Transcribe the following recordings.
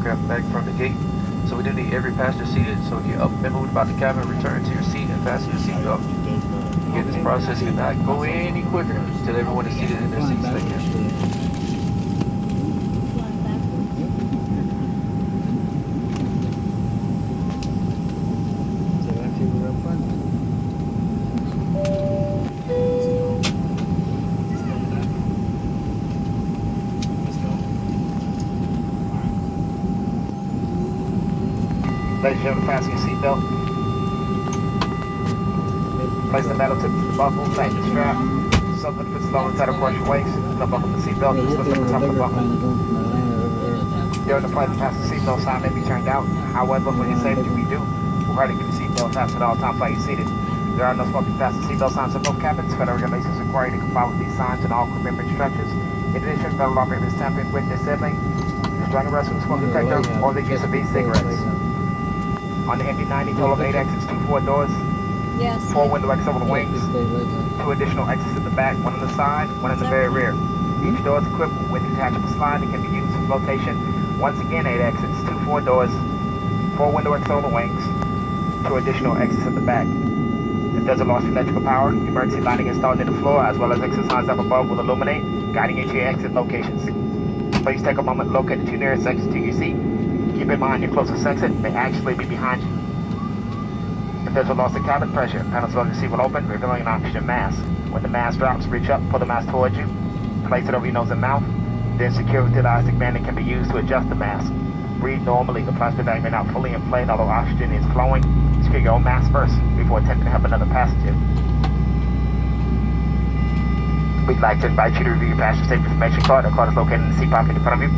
aircraft back from the gate. So we do need every passenger seated. So if you're up and moved about the cabin, return to your seat and fasten your seatbelt. Again, this process cannot go any quicker until everyone is seated in their seats. Thank you. Ladies and gentlemen, fasten your seatbelt. Place the metal tip to the buckle, tighten the strap. Something fits slow inside across your waist. Unbuckle the seatbelt, just lift up the top of the buckle. During the flight, the passenger seatbelt sign may be turned out. However, for your safety, we do require to keep the seatbelt fastened at all times while you're seated. There are no smoking fasten seatbelt signs in both cabins. Federal regulations require you to comply with these signs and all crew member instructions. In addition, federal law prohibits tampering with, disassembling, destroying a restroom smoke detector, or the use of e-cigarettes. On the MD-90, total of 8 exits, 2 4 doors, 4 window exits over the wings, 2 additional exits at the back, 1 on the side, 1 in the very rear. Each door is equipped with a detachable slide that can be used for flotation. Once again, 8 exits, 2 4 doors, 4 window exits over the wings, 2 additional exits at the back. If there's a loss of electrical power, emergency lighting installed near the floor as well as exit signs up above will illuminate, guiding you to your exit locations. Please take a moment to locate the 2 nearest exits to your seat. Keep in mind your closest exit may actually be behind you. If there's a loss of cabin pressure, panels above your seat will open, revealing an oxygen mask. When the mask drops, reach up, pull the mask towards you, place it over your nose and mouth, then secure it with the elastic band that can be used to adjust the mask. Breathe normally. The plastic bag may not fully inflate, although oxygen is flowing. Secure your own mask first before attempting to help another passenger. We'd like to invite you to review your passenger safety information card. The card is located in the seat pocket in front of you.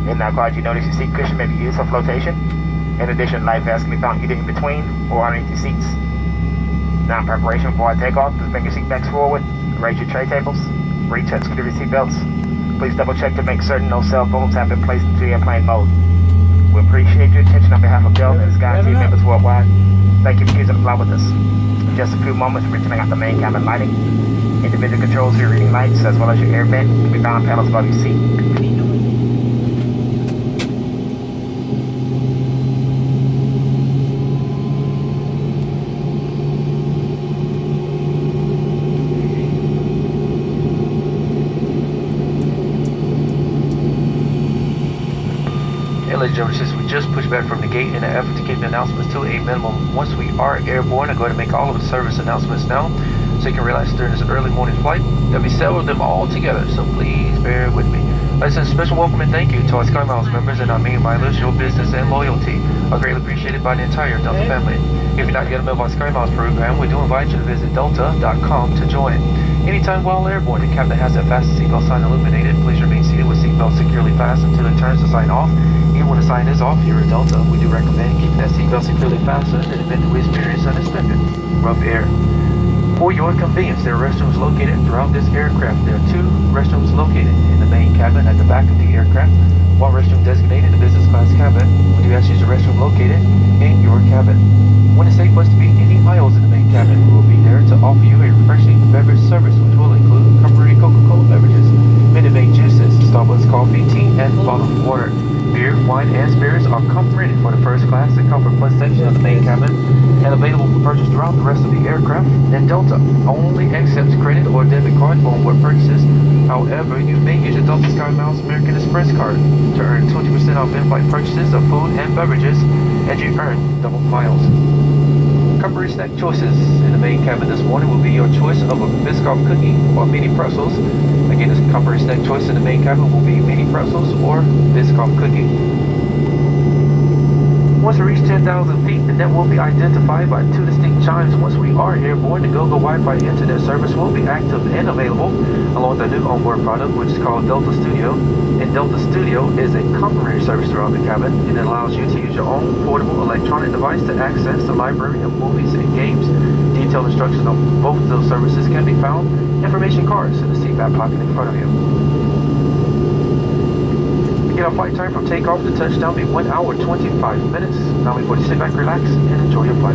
In that card, you notice your seat cushion may be used for flotation. In addition, life vests can be found either in between or underneath your seats. Now, in preparation before I take off, please bring your seat backs forward, raise your tray tables, reach and secure your seat belts. Please double check to make certain no cell phones have been placed into airplane mode. We appreciate your attention on behalf of Delta and Sky team members worldwide. Thank you for choosing to fly with us. In just a few moments, we're turning out the main cabin lighting. Individual controls for your reading lights as well as your air vent can be found on panels above your seat. Ladies and gentlemen, since we just pushed back from the gate in an effort to keep the announcements to a minimum, once we are airborne, I'm going to make all of the service announcements now so you can realize during this early morning flight that we settled them all together, so please bear with me. Ladies and special welcome and thank you to our Sky Miles members and our main milers. Your business and loyalty are greatly appreciated by the entire Delta family. If you're not yet a member of our Sky Miles program, we do invite you to visit delta.com to join. Anytime while airborne, the captain has that fasten seatbelt sign illuminated. Please remain seated with seatbelt securely fastened until it turns the sign off. Even when the sign is off, you're a Delta. We do recommend keeping that seatbelt securely fastened in the event that we experience unexpected rough air. For your convenience, there are restrooms located throughout this aircraft. There are 2 restrooms located in the main cabin at the back of the aircraft. 1 restroom designated in the business class cabin. We do ask you to use the restroom located in your cabin. When it's safe for us to be any aisles in the main cabin, we will be there to offer you a refreshing beverage service, which will include complimentary Coca-Cola beverages, Minute Maid juices, Starbucks coffee, tea, and bottled water. Beer, wine, and spirits are complimented for the first class and Comfort Plus section of the main cabin and available for purchase throughout the rest of the aircraft. And Delta only accepts credit or debit cards for onboard purchases. However, you may use your Delta Sky Miles American Express card to earn 20% off in-flight purchases of food and beverages as you earn double miles. Complimentary snack choices in the main cabin this morning will be your choice of a Biscoff cookie or mini pretzels. Again, this complimentary snack choice in the main cabin will be mini pretzels or Biscoff cookie. Once we reach 10,000 feet, the net will be identified by 2 distinct chimes. Once we are airborne, the GoGo Wi-Fi internet service will be active and available, along with our new onboard product, which is called Delta Studio. And Delta Studio is a complimentary service throughout the cabin, and it allows you to use your own portable electronic device to access the library of movies and games. Detailed instructions on both of those services can be found. Information cards in the seat back pocket in front of you. Our flight time from takeoff to touchdown will be 1 hour 25 minutes. Now we put sit back, relax, and enjoy your flight.